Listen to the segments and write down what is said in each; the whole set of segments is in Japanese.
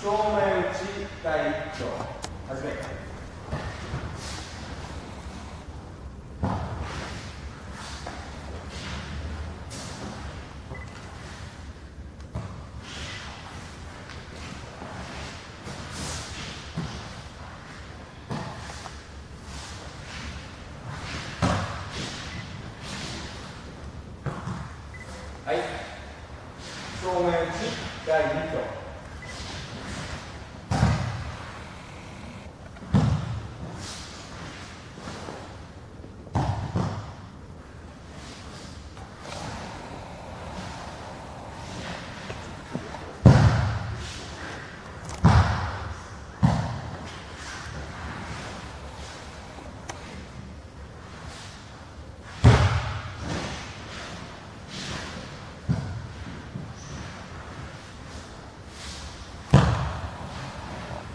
正面打ち第1丁始め。はい、正面打ち第2丁。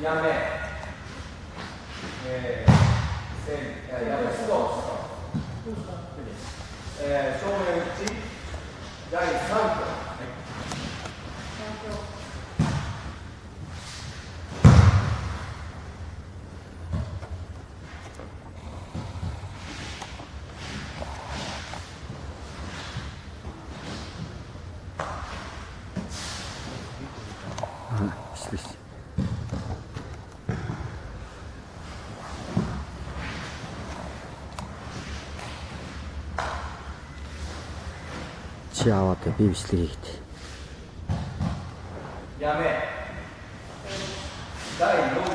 やめ、やめ、ストップ。正面打ち、第3挙。失礼して。血慌てビビしてきて。やめ、第4挙。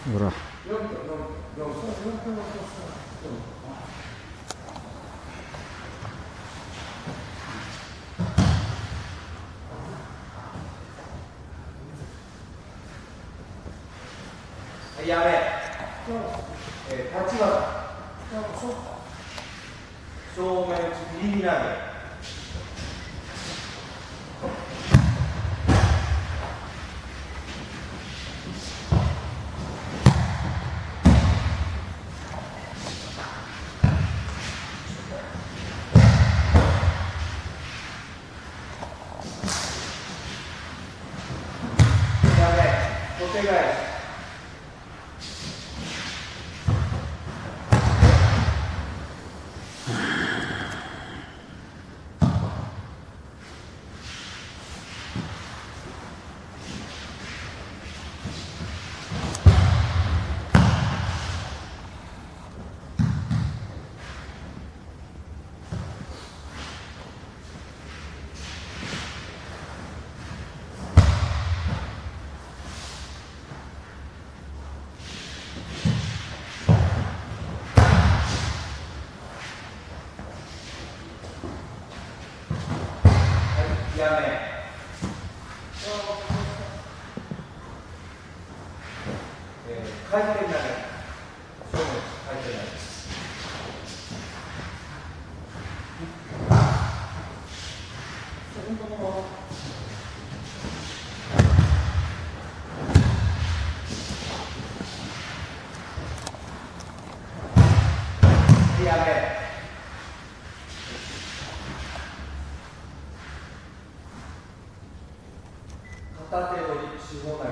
ほら。やめ、立ち技。正面打ち振り投げ。小手返し。やめ、回転投げ。正面回転投げ。やめ、片手の四方投げ。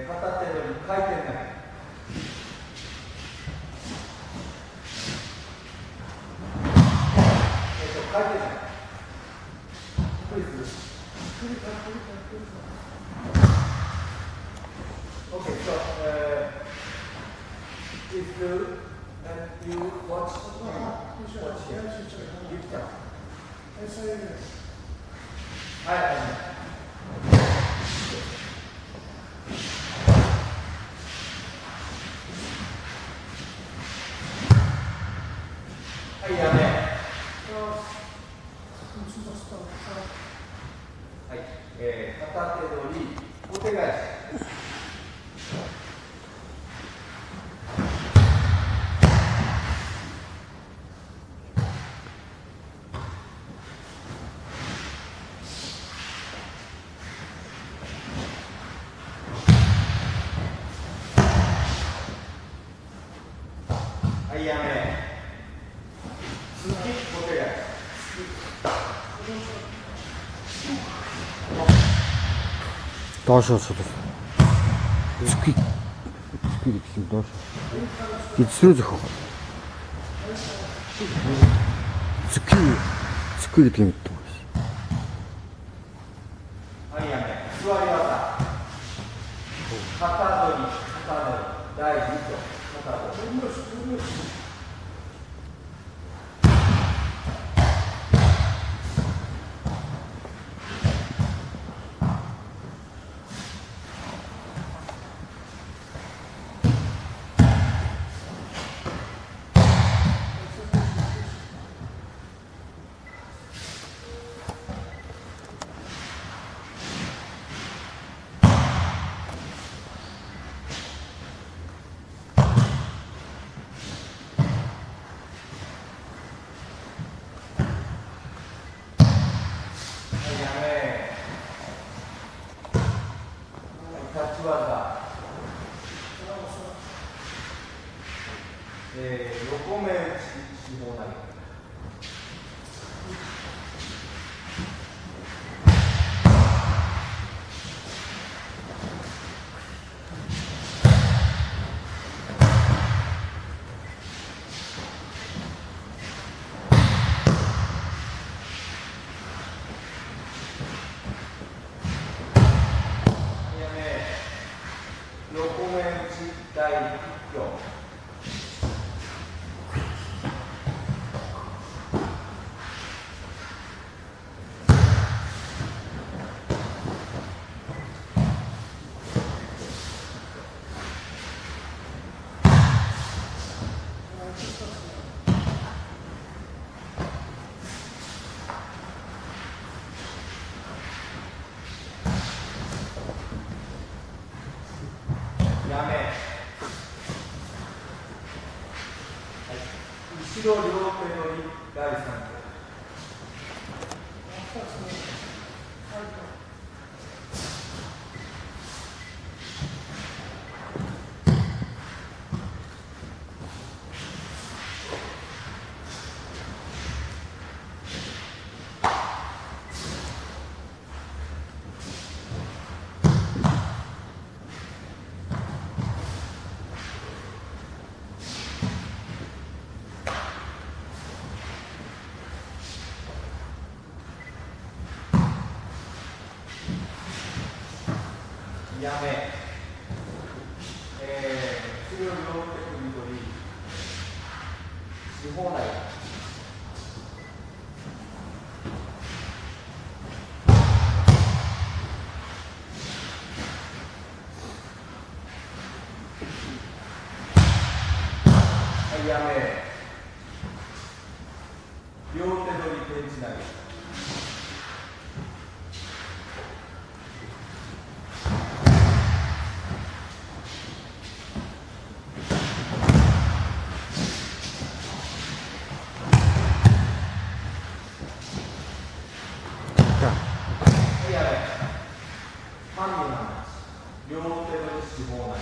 片手の回転投げ。回転投げ。Okay, so if you watch here. はい。はい、やめ。はい、片手取り、小手返し。はい、やめ。続き、小手返し。Доош зүхий зүхий гэсэн доош. Эцрүү зөхөх. Зүхий гэдэг юм даа. はい、やめ。座り技。肩取り、大事と。肩取り。立ち技。横目打ち、四方投げ。横目打ち第1挙。やめ。はい、後ろ両手取り第3挙。やめ。後ろ両手首取り四方投げ。はい、やめ。両手取りペンチ投げ。半身の話、両手の四方投げ。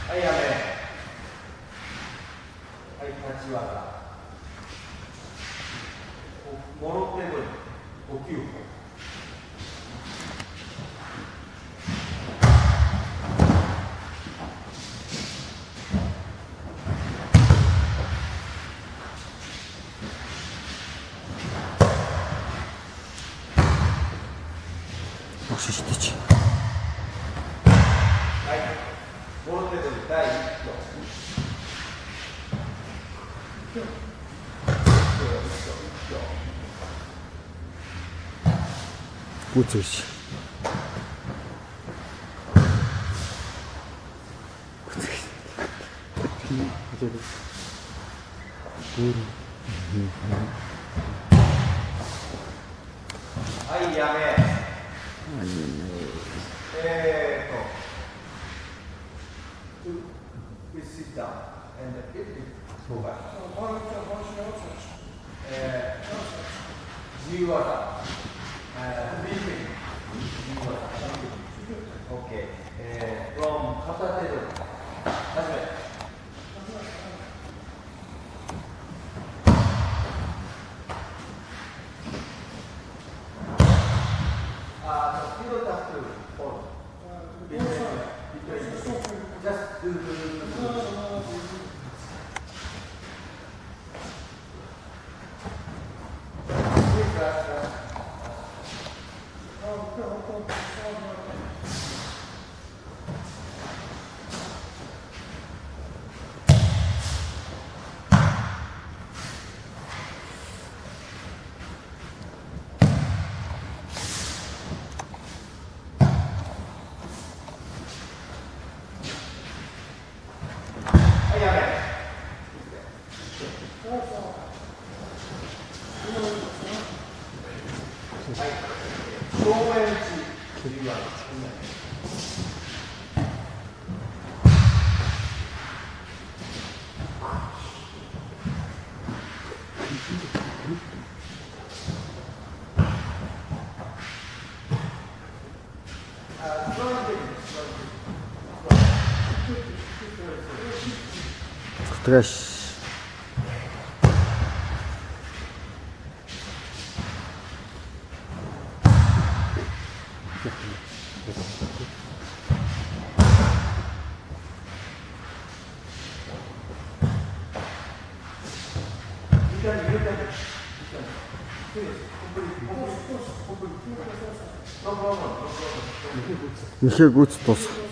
はい、やめ。はい、立ち技。もろ手取り、呼吸法。37はいボルテージ第1挙打つしはいやめwe sit down and it go back 自由技OK from 片手で始めyou don't have to hold. Just do. Trash. Michel Gutstos.